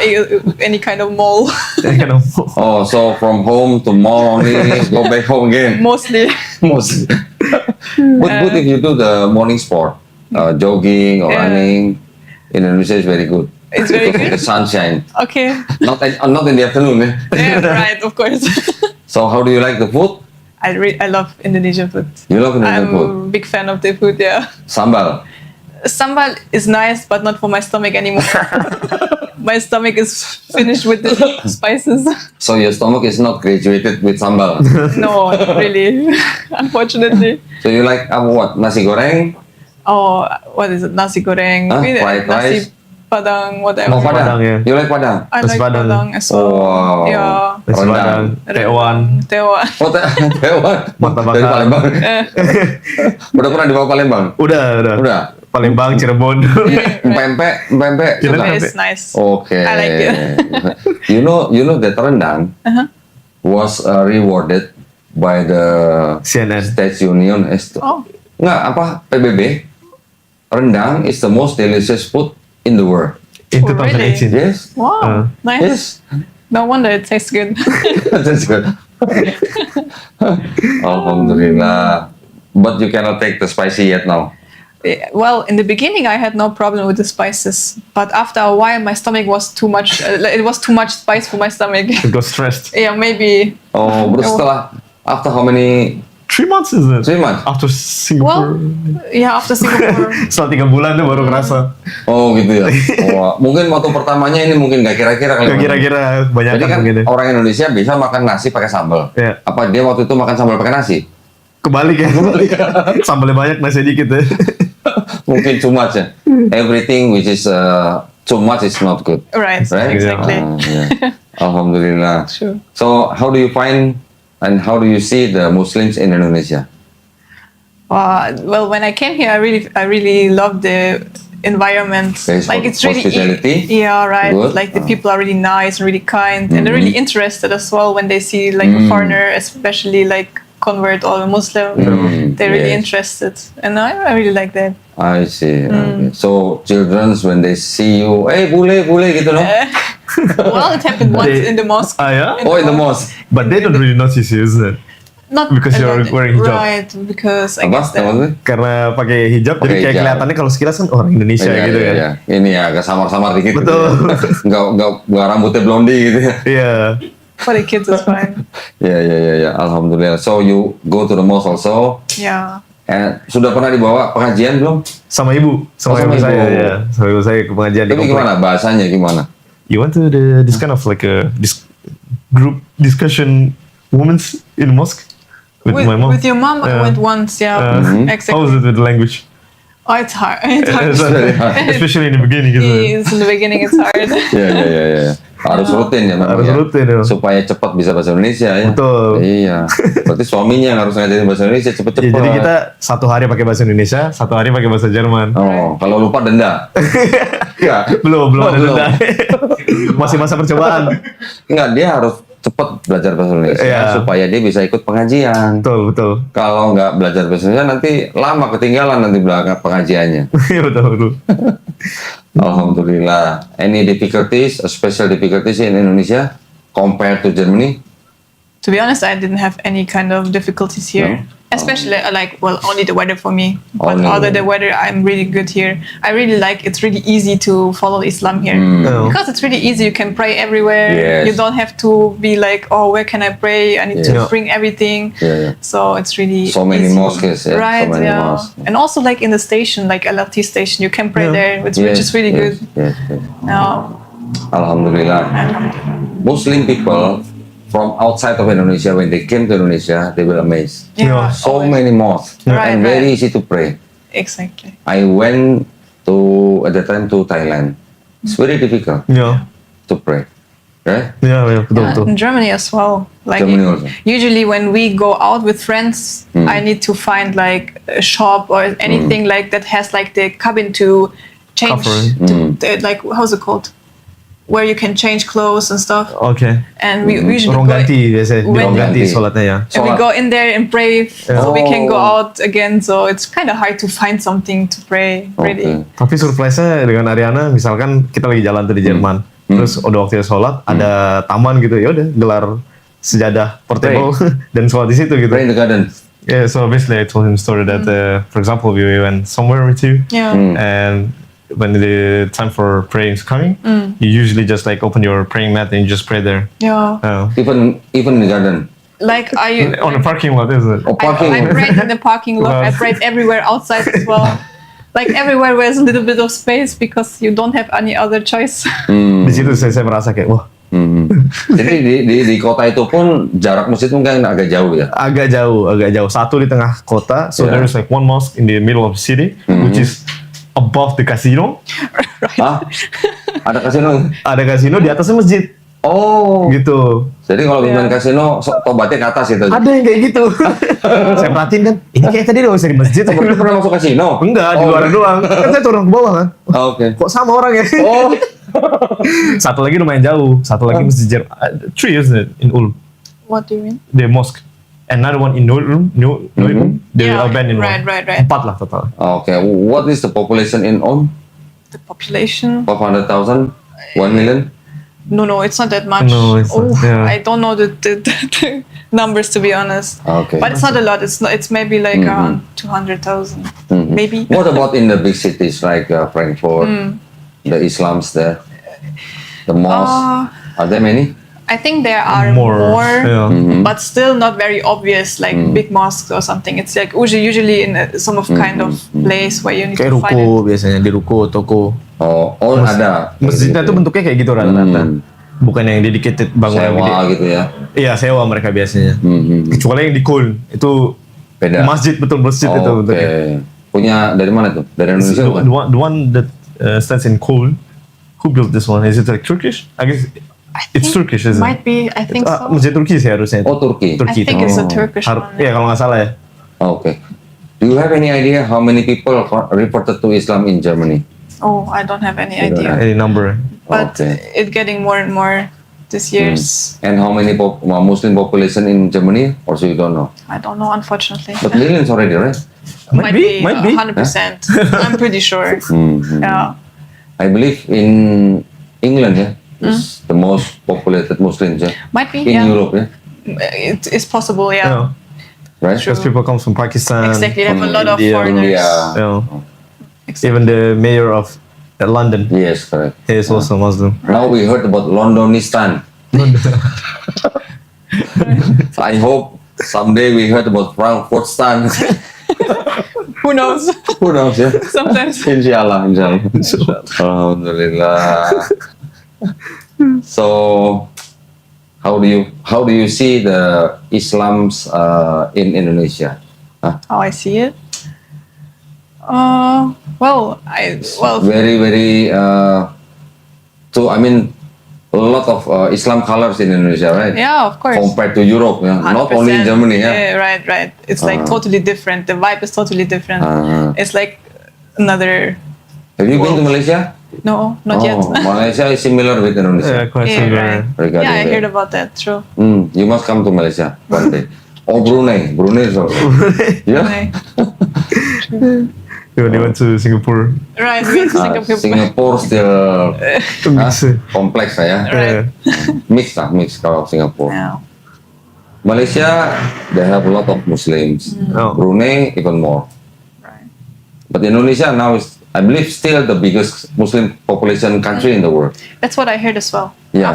any kind of mall. Kind of- Oh, so from home to mall only, go back home again. Mostly. Mostly. But if you do the morning sport, jogging or Yeah. running, Indonesia is very good. It's very Because of good. the sunshine. Okay. Not in the afternoon. Yeah, right. Of course. So how do you like the food? I love Indonesian food. You love Indonesian I'm food. a big fan of the food. Yeah. Sambal. Sambal is nice, but not for my stomach anymore. My stomach is finished with the spices. So your stomach is not graduated with sambal. No, not really. Unfortunately. So you like what? Nasi goreng? Oh, what is it? Nasi goreng. Huh? With Fried nasi rice? padang, whatever. Oh, padang. Padang, yeah. You like padang? I Nasi like padang. padang as well. Wow. Yeah. Nasi Padang, Tewan. Tewan. Oh, Tewan. Martabak. Dari Palembang. Udah pernah dibawa Palembang? Udah. Udah. Palembang, Cirebon. Pempek. Cirebon. suka? It's nice. Oke. I like it. You know that rendang was rewarded by the CNN. States Union Oh. Nggak, apa, PBB. Rendang is the most delicious food in the world. In Oh, really? 2018. Yes. Wow, nice. Yes. No wonder it tastes good. That's good. Alhamdulillah. But you cannot take the spicy yet now. Well, in the beginning, I had no problem with the spices, but after a while, my stomach was too much. It was too much spice for my stomach. It got stressed. Yeah, maybe. Oh, terus setelah after how many 3 months is it? 3 months? After Singapore. Well, yeah, after Singapore. Setelah 3 bulan tuh baru kerasa. Oh gitu ya. Oh, mungkin waktu pertamanya ini mungkin nggak kira-kira kali. Gak kira-kira banyak Jadi kan mungkin ya. orang Indonesia bisa makan nasi pakai sambal. Iya. Apa dia waktu itu makan sambal pakai nasi? Kebalik ya. Sambalnya banyak, nasi dikit ya. Mungkin too much ya. Everything which is too much is not good. Right, Right? exactly. Yeah. Alhamdulillah. Sure. So how do you find and how do you see the Muslims in Indonesia? Well, when I came here, I really loved the environment. There's Like it's really hospitality. yeah, right. Good. Like the people are really nice and really kind, and they're really interested as well when they see like a foreigner, especially like convert or a Muslim. They're really yes. interested, and I really like that. I see. Okay. So children when they see you, bule gitu loh. Well, it happened once They- in the mosque. Ah ya? Oh, in the mosque. But they don't really notice you, isn't it? Not Because a you're lot. wearing hijab. Right, because I Apa? guess that. Maksudnya? Karena pakai hijab, Pakai jadi kayak hijab. kelihatannya kalau sekilas kan orang Indonesia gitu kan. Iya. Ini ya agak samar-samar dikit. Betul. Gitu ya. Nggak rambutnya blondie gitu ya. Iya. For the kids, it's fine. Ya. Alhamdulillah. So you go to the mosque also. Yeah. And sudah pernah dibawa pengajian belum? Sama ibu, sama sama ibu saya ibu. ya. Sama ibu saya ke pengajian di Tapi komplek. gimana bahasanya gimana? You want to this kind of like a group discussion moments in mosque with my mom? With your mom, I Yeah. went once. Yeah, exactly. How was it with the language? Oh, it's hard. It's hard. Especially in the beginning, isn't it? Yes, in the beginning, it's hard. Iya. Harus rutin ya memang Harus ya. rutin ya. Supaya cepat bisa bahasa Indonesia ya. Betul. Iya. Berarti suaminya yang harus ngajarin bahasa Indonesia Ya, cepet-cepet. jadi kita 1 hari pakai bahasa Indonesia, 1 hari pakai bahasa Jerman. Oh, kalau lupa denda. Iya. Belum Oh, ada belum. denda. Masih masa percobaan. Enggak, dia harus cepat belajar bahasa Indonesia Iya. supaya dia bisa ikut pengajian. Betul. Kalau nggak belajar bahasa Indonesia nanti lama ketinggalan nanti belakang pengajiannya. Iya, betul. Alhamdulillah. Any difficulties, special difficulties in Indonesia compared to Germany? To be honest, I didn't have any kind of difficulties here. No? Especially only the weather for me. But Only other the than weather, I'm really good here. I really like it's really easy to follow Islam here. Oh. Because it's really easy, you can pray everywhere. Yes. You don't have to be like, oh, where can I pray? I need Yeah. to bring everything. Yeah. So it's really So many easy. mosques, yeah, so right? many Yeah, mosques. and also like in the station, like LRT station, you can pray there, which is really good. Yes. Now, Alhamdulillah. Muslim people from outside of Indonesia, when they came to Indonesia, they were amazed. yeah, So always. many mosques Right, and very right. easy to pray. Exactly. I went at the time to Thailand. It's very difficult Iya. to pray, right? Iya, betul. In Germany as well. Like Germany also. usually when we go out with friends, I need to find like a shop or anything like that has like the cabin to change, Cover. like how's it called? Where you can change clothes and stuff. Oke. And we usually Ruang go, ganti biasanya. Di When- ruang ganti Ganti. sholatnya ya. and we Sholat. go in there and pray, so we can go Oh. out again. So it's kind of hard to find something to pray. Really. Okay. Tapi surprise-nya dengan Ariana, misalkan kita lagi jalan tuh di Jerman, terus udah waktunya sholat, ada taman gitu, ya udah gelar sejadah portable dan sholat di situ gitu. Pray in the garden. Yeah, so basically I told him a story that, for example, we went somewhere with you, Yeah. and when the time for praying is coming, you usually just like open your praying mat and you just pray there. Yeah. Oh. Even in the garden. Like I. On the parking lot, isn't it? Oh, parking. I prayed in the parking lot. I prayed everywhere outside as well. Like everywhere there's a little bit of space because you don't have any other choice. Di situ saya merasa kayak, wah, Jadi di kota itu pun jarak masjid mungkin agak jauh ya. agak jauh. Satu di tengah kota, so Yeah. there's like one mosque in the middle of the city, which is above the casino. Hah? Ada kasino? Ada kasino, di atasnya masjid. Oh, gitu. jadi kalau main Iya. kasino, tobatnya ke atas itu. Ada yang kayak gitu. Saya perhatiin kan, ini kayak tadi doang di masjid. Berarti pernah masuk kasino? Enggak, di Oh, luar doang. Kan saya turun ke bawah kan. Oke. Kok sama orang ya? Oh, Satu lagi lumayan jauh. Satu lagi masjid three isn't it in Ulm, What do you mean? the mosque. Another one in Ulm, the abandoned right, one. right. 4 lah total. oke. What is the population in Ulm? The population? 500,000? 1 million? No, it's not that much. No, it's not, yeah. I don't know the numbers to be honest. Okay. But it's not a lot. It's maybe like around 200,000, maybe. What about in the big cities like Frankfurt, the Islams there, the mosques? Are there many? I think there are More, more, yeah. but still not very obvious, like big mosques or something. It's like usually in some of kind of place where you need Kayak to find ruko it. biasanya, di ruko, toko. Oh, ada. Masjidnya tuh bentuknya kayak gitu rata-rata. Bukan yang dedicated bangunan Sewa gede. gitu ya. Iya, sewa mereka biasanya. Kecuali yang di Köln, itu Beda. masjid, betul masjid itu Oke. bentuknya. Punya dari mana tuh? Dari Indonesia bukan? The one that stands in Köln, who built this one? Is it like Turkish? I guess it's Turkish, isn't it? Might be. I think so. Masjid Turki sih harusnya. Oh, Turki. I Turki think itu. it's a Turkish one. Iya, kalau nggak salah ya. Oke. Do you have any idea how many people reported to Islam in Germany? Oh, I don't have any You don't idea. have. Any number. But Okay. it's getting more and more this years. And how many Muslim population in Germany? Also you don't know. I don't know, unfortunately. But millions already, right? Might be. 100%. I'm pretty sure. Yeah. I believe in England, yeah, is the most populated Muslims, yeah, Might be, in yeah. Europe, yeah, It's possible, yeah. Yeah. right? True. Because people come from Pakistan. Exactly, they have a from lot of India, foreigners. India. Yeah. Exactly. Even the mayor of London, Yes, correct. he is also Muslim. Now we heard about Londonistan. So I hope someday we heard about Frankfurtstan. Who knows? Who knows, yeah? Sometimes. Inshallah, inshallah. Alhamdulillah. So, how do you see the Islams in Indonesia? How I see it. Very, very. I mean, a lot of Islam colors in Indonesia, right? Yeah, of course. Compared to Europe, yeah? Not only in 100%. Germany, yeah. Right. It's like totally different. The vibe is totally different. It's like another. Have you been to Malaysia? No, not yet. Oh, Malaysia is similar with Indonesia. Yeah, quite Yeah, similar. right. Regarding Yeah, I that. heard about that. True. You must come to Malaysia one day. Oh, Brunei is also. Yeah. Okay. When they went to Singapore. Right, we went to Singapore. Singapore still Mix. kompleks lah ya. Right. Mix kalau Singapore. Yeah. Malaysia, they have a lot of Muslims. Oh. Brunei, even more. Right. But Indonesia now is, I believe, still the biggest Muslim population country in the world. That's what I heard as well. Yeah.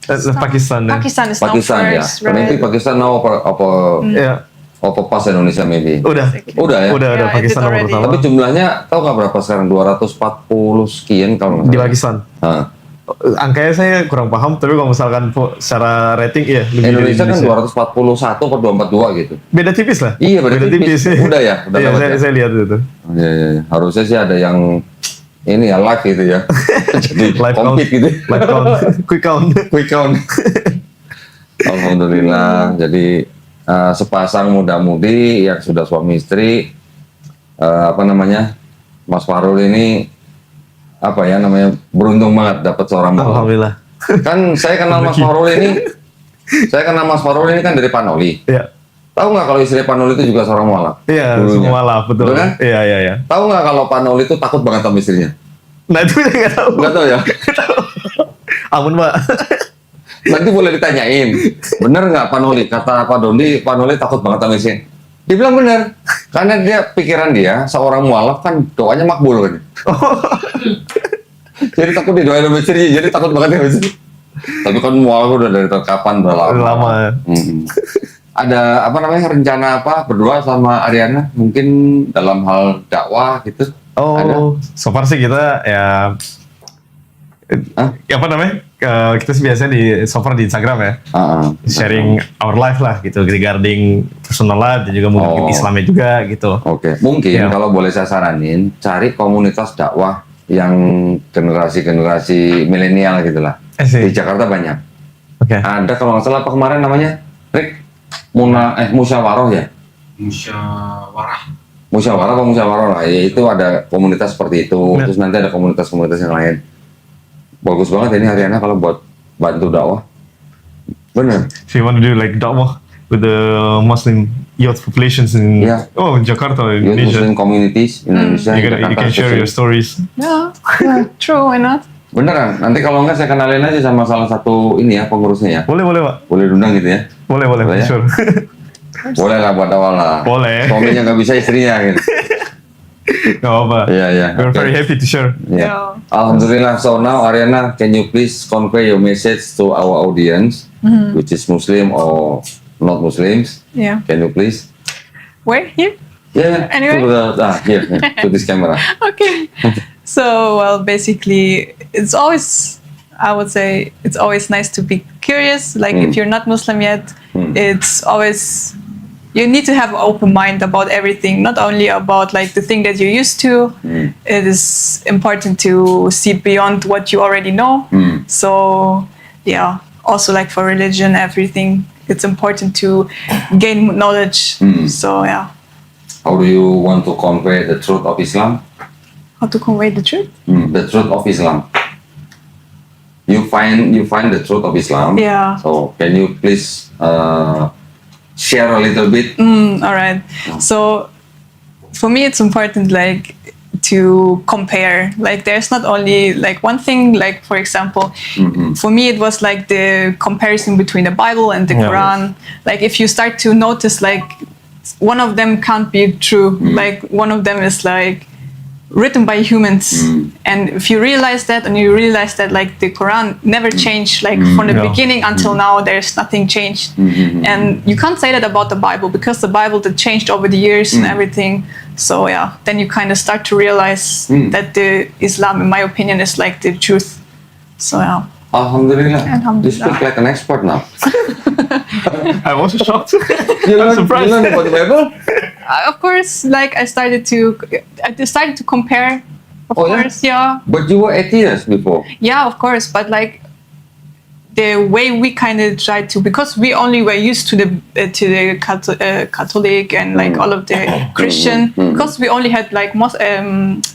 Pakistan. Pakistan is Pakistan now ya. first, Nanti right? Pakistan now Ya. apa pas Indonesia maybe. Udah. Udah ya. Udah Yeah, Pakistan it did nomor already. pertama. Tapi jumlahnya tahu nggak berapa sekarang? 240 sekian kalau nggak Di salah. Pakistan. Hah. Angkanya saya kurang paham, tapi kalau misalkan secara rating iya lebih dari Indonesia kan 241 atau 242 gitu. Beda tipis lah. Iya, beda tipis. Udah ya? Udah Iya, dapat ya? saya lihat itu. Iya. Harusnya sih ada yang ini ya live gitu ya. Jadi Live count. compete gitu. Live count. Quick count. Quick count. Alhamdulillah. Jadi sepasang muda-mudi yang sudah suami istri, Mas Farul ini beruntung banget dapat seorang mahal. Alhamdulillah. Kan saya kenal Mas Farul ini kan dari Panoli. Iya. Tahu nggak kalau istri Panoli itu juga seorang mualaf? Iya, Dulunya. semua lah, betul. Betul kan? Iya. Tahu nggak kalau Panoli itu takut banget sama istrinya? Nah itu saya nggak tahu. Nggak tahu ya? Ampun Pak. Nanti boleh ditanyain, bener nggak Panoli? Kata Pak Dondi, Panoli takut banget sama istrinya. Dia bilang bener, karena pikiran dia seorang mualaf kan doanya makbul kan. Jadi takut didoain sama istrinya, jadi takut banget sama istri. Tapi kan mualaf udah dari kapan, udah lama. Lama. Ada rencana berdua sama Ariana? Mungkin dalam hal dakwah gitu? Ada? So far sih kita ya kita sih biasanya so far di Instagram ya. Sharing our life lah gitu regarding personal life dan juga mungkin Islamnya juga gitu. Oke, mungkin Ya. kalau boleh saya saranin, cari komunitas dakwah yang generasi milenial gitulah. I see. Di Jakarta banyak. Oke. Ada kalau nggak salah apa kemarin namanya, Rick? Musyawarah ya? Musyawarah apa musyawarah lah. Ya, itu ada komunitas seperti itu. Ya. Terus nanti ada komunitas-komunitas yang lain. Bagus banget ini Ariana kalau buat bantu dakwah. Bener. So you want to do like dakwah with the Muslim youth populations in Yeah. Jakarta, Youth Indonesia. Muslim communities Indonesia. You can share your stories. Yeah, true, why not? Beneran. Nanti kalau nggak saya kenalin aja sama salah satu ini ya pengurusnya ya. Boleh Pak. Boleh diundang gitu ya. Boleh Boleh ya? sure. Boleh lah buat awal lah. Boleh. Suaminya nggak bisa istrinya gitu. Gak apa-apa. Iya iya. We're Oke. very happy to share. Yeah. Yeah. Alhamdulillah. So now Ariana, can you please convey your message to our audience, which is Muslim or not Muslims? Yeah. Can you please? Where? Here? Yeah. Anyway. Here to this camera. Okay. So, well, basically, it's always, I would say, it's always nice to be curious. Like, if you're not Muslim yet, it's always, you need to have an open mind about everything, not only about like the thing that you're used to. It is important to see beyond what you already know. So, yeah, also like for religion, everything, it's important to gain knowledge. So, yeah. How do you want to convey the truth of Islam? How to convey the truth? The truth of Islam. You find the truth of Islam. Yeah. So can you please share a little bit? All right. So for me, it's important like to compare. Like there's not only like one thing. Like for example, for me it was like the comparison between the Bible and the Yeah. Quran. Like if you start to notice like one of them can't be true. Like one of them is like written by humans, and if you realize that, and you realize that like the Quran never changed, like from the Yeah. beginning until now, there's nothing changed, and you can't say that about the Bible because the Bible that changed over the years and everything. So yeah, then you kind of start to realize that the Islam, in my opinion, is like the truth. So yeah. Alhamdulillah. Alhamdulillah. You speak like an expert now. I'm also shocked. You I'm learn surprised. about the Bible? Of course, like I started to compare. Of Oh, yeah? course, yeah. But you were atheist before. Yeah, of course, but like the way we kind of tried to, because we only were used to the Catholic and like all of the Christian, because we only had like most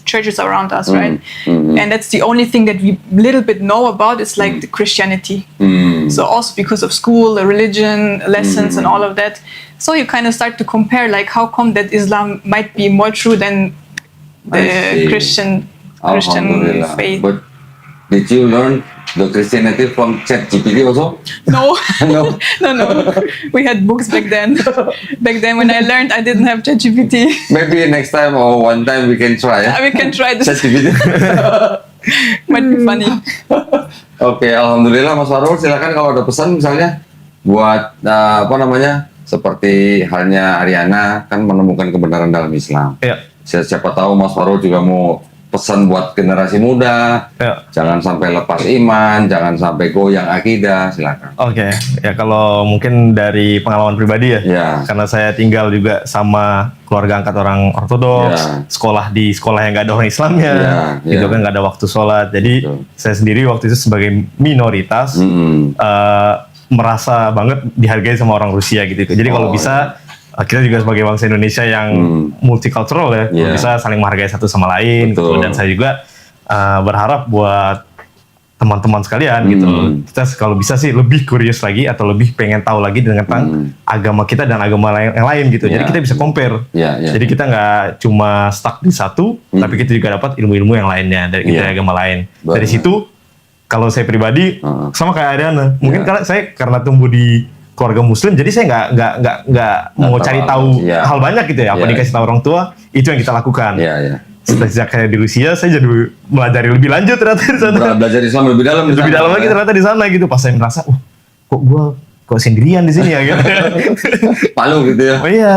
churches around us, right? And that's the only thing that we little bit know about is like the Christianity. So also because of school, the religion lessons, and all of that. So you kind of start to compare, like how come that Islam might be more true than I see. the Christian Alhamdulillah. faith. But did you learn the Christianity from ChatGPT also? No. No. No. We had books back then. Back then when I learned, I didn't have ChatGPT. Maybe next time or one time we can try. We can try this. ChatGPT. Might be funny. Oke, alhamdulillah Mas Farul, silakan kalau ada pesan misalnya buat seperti halnya Ariana kan menemukan kebenaran dalam Islam. Ya. Siapa tahu Mas Farul juga mau pesan buat generasi muda, Ya. jangan sampai lepas iman, jangan sampai goyang akidah, silakan. Oke, ya kalau mungkin dari pengalaman pribadi ya, Ya. karena saya tinggal juga sama keluarga angkat orang Ortodoks, Ya. sekolah di sekolah yang nggak ada orang Islamnya, Ya, gitu ya. kan nggak ada waktu sholat, jadi Betul. saya sendiri waktu itu sebagai minoritas merasa banget dihargai sama orang Rusia gitu. Jadi kalau Oh, bisa kita juga sebagai bangsa Indonesia yang multicultural ya, Ya. bisa saling menghargai satu sama lain. Gitu. Betul. Dan saya juga berharap buat teman-teman sekalian gitu, kita kalau bisa sih lebih curious lagi atau lebih pengen tahu lagi tentang agama kita dan agama yang lain gitu. Jadi Ya. kita bisa compare. Ya, ya. Jadi kita nggak cuma stuck di satu, tapi kita juga dapat ilmu-ilmu yang lainnya dari Ya. agama lain. Benar. Dari situ kalau saya pribadi sama kayak Ariana, mungkin Ya. karena tumbuh di keluarga Muslim, jadi saya nggak mau tahu cari hal- tahu ya. hal banyak gitu ya. Apa Ya. dikasih tahu orang tua, itu yang kita lakukan. Iya, iya. Sejak kayak di Rusia, saya jadi melajari lebih lanjut ternyata di sana. Belajar Islam lebih dalam. di Lebih sana, dalam lagi ya. ternyata di sana gitu. Pas saya merasa, kok sendirian di sini ya gitu. Malu gitu ya. Oh iya,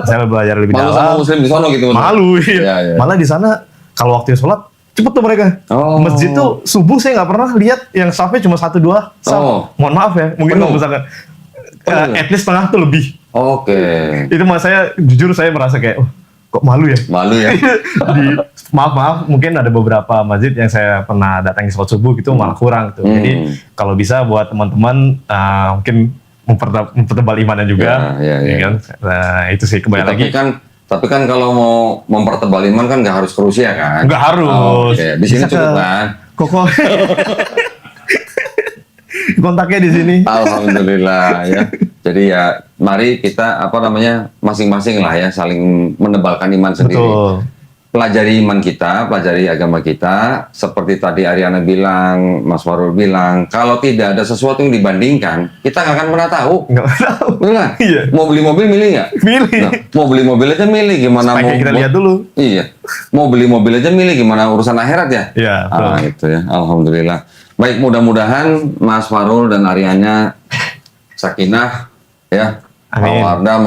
saya belajar lebih Malu sama dalam. Muslim di sana gitu. Malu. Iya, iya. Malah di sana kalau waktu sholat cepet tuh mereka. Oh. Masjid tuh subuh saya nggak pernah lihat yang safnya cuma 1-2 saf. Oh. Mohon maaf ya, mungkin Penuh. kalau misalkan Penuh. at least setengah tuh lebih. Oke. Itu mas saya jujur saya merasa kayak kok malu ya? Malu ya. Maaf, mungkin ada beberapa masjid yang saya pernah datangi sholat subuh gitu malah kurang gitu. Jadi kalau bisa buat teman-teman mungkin mempertebal imannya juga, Ya. kan? Nah, itu sih kembali lagi. Tapi kan kalau mau mempertebal iman kan nggak harus ke Rusia kan? Nggak harus. Oke. Di sini Bisa cukup ke kan? Koko. Kontaknya di sini. Alhamdulillah ya. Jadi ya mari kita masing-masing lah ya saling menebalkan iman sendiri. Betul. Pelajari iman kita, pelajari agama kita. Seperti tadi Ariana bilang, Mas Farul bilang, kalau tidak ada sesuatu yang dibandingkan, kita nggak akan pernah tahu. Nggak tahu. Betul nggak? Iya. Mau beli mobil milih nggak? Milih. Nah, mau beli mobil aja milih gimana Supaya mau kita lihat dulu. Iya. Mau beli mobil aja milih gimana urusan akhirat ya? Iya, betul. Itu ya. Alhamdulillah. Baik, mudah-mudahan Mas Farul dan Ariana sakinah ya. Amin. Mawaddah,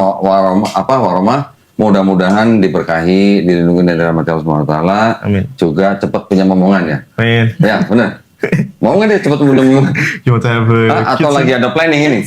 warahmah. Mudah-mudahan diberkahi, dilindungi dari rahmat Allah Subhanahu wa taala. Amin. Juga cepat punya momongan ya. Amin. Ya, benar. Mau nggak dia cepat punya momongan? You want to have Atau lagi ada planning ini?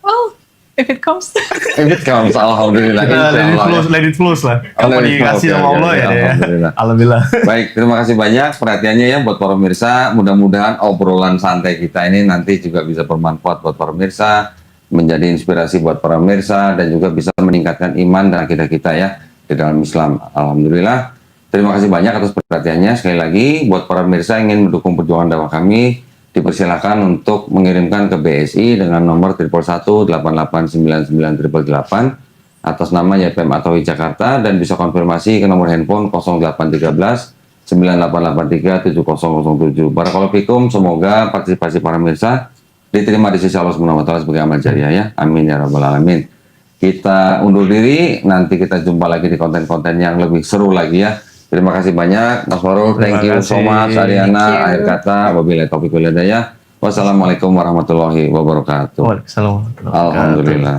Well, if it comes. If it comes, alhamdulillah. Insyaallah. Let it flow lah. Kamu Let it flow, dikasih oke, sama oke, Allah oke, ya. alhamdulillah. Alhamdulillah. Baik, terima kasih banyak perhatiannya ya buat para pemirsa. Mudah-mudahan obrolan santai kita ini nanti juga bisa bermanfaat buat para pemirsa, menjadi inspirasi buat para pemirsa, dan juga bisa meningkatkan iman dan akidah kita ya di dalam Islam. Alhamdulillah. Terima kasih banyak atas perhatiannya. Sekali lagi, buat para pemirsa yang ingin mendukung perjuangan dakwah kami, dipersilakan untuk mengirimkan ke BSI dengan nomor 111889988 atas nama YPM Atowi Jakarta, dan bisa konfirmasi ke nomor handphone 0813 9883 7007. Barakallahu fikum, semoga partisipasi para pemirsa diterima di sisi Allah Subhanahu wa taala sebagai amal jariah ya. Amin ya rabbal alamin. Kita undur diri, nanti kita jumpa lagi di konten-konten yang lebih seru lagi ya. Terima kasih banyak Mas Farul, thank you so much. Ariana, akhir kata, wabillahi taufiq wal hidayah. Wassalamualaikum warahmatullahi wabarakatuh. Waalaikumsalam. Alhamdulillah.